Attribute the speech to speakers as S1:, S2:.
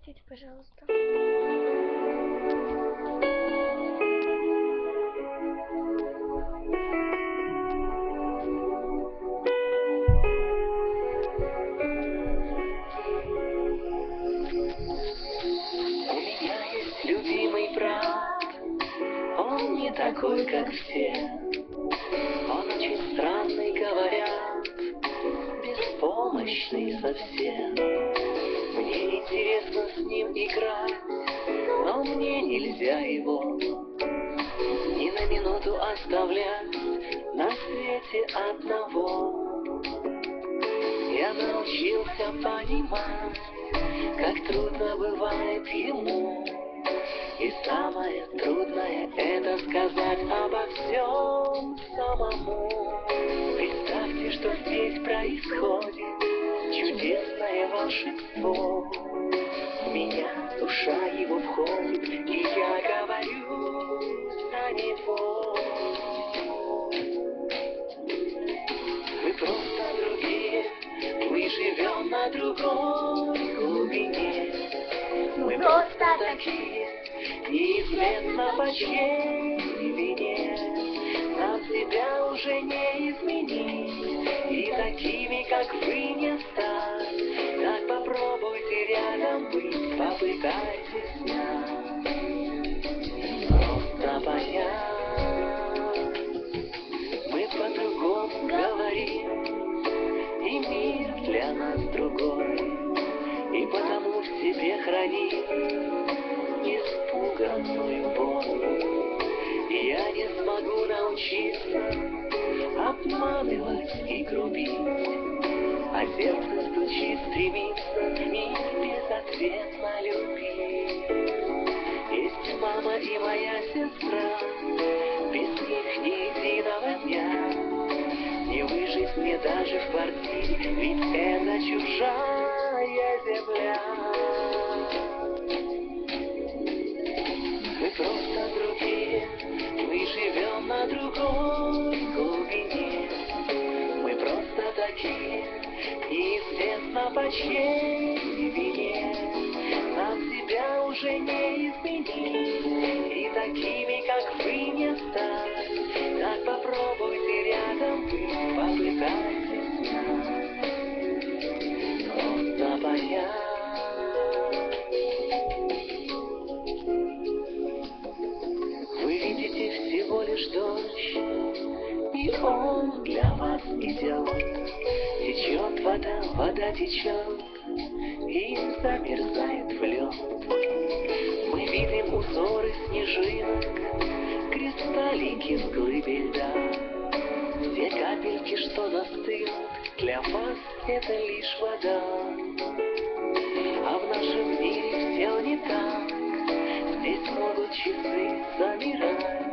S1: Простите, пожалуйста.
S2: У меня есть любимый брат, он не такой, как все. Он очень странный, говорят, беспомощный совсем. Мне интересно с ним играть, но мне нельзя его ни на минуту оставлять на свете одного. Я научился понимать, как трудно бывает ему. И самое трудное — это сказать обо всем самому. Представьте, что здесь происходит чудесное волшебство. В меня душа его входит, и я говорю за него. Мы просто другие, мы живем на другой глубине. Мы просто такие, неизвестно по чьей вине. Нам себя уже не изменить, и такими, как вы, не стать. Так попробуйте рядом быть, попытайтесь снять. Просто понять, мы по-другому говорим, и мир для нас другой, и потому в себе храним испуганную боль. И я не смогу научиться обманывать и грубить, а сердце стучит, стремится мир безответно любить. Есть мама и моя сестра, без них ни единого дня не выжить мне даже в квартире, ведь это чужая земля. Мы просто другие, мы живем на другой глубине. Мы просто такие, неизвестно по чьей вине. Нам себя уже не изменить, и такими, как вы, не стать. Так попробуйте рядом быть, попытайтесь снять. Просто понять. Вы видите всего лишь дождь, и он для вас идет. Течет вода, вода течет, и замерзает в лед. Мы видим узоры снежинок, кристаллики с глыбе льда. Те капельки, что застынут, для вас это лишь вода. А в нашем мире все не так, здесь могут часы замирать.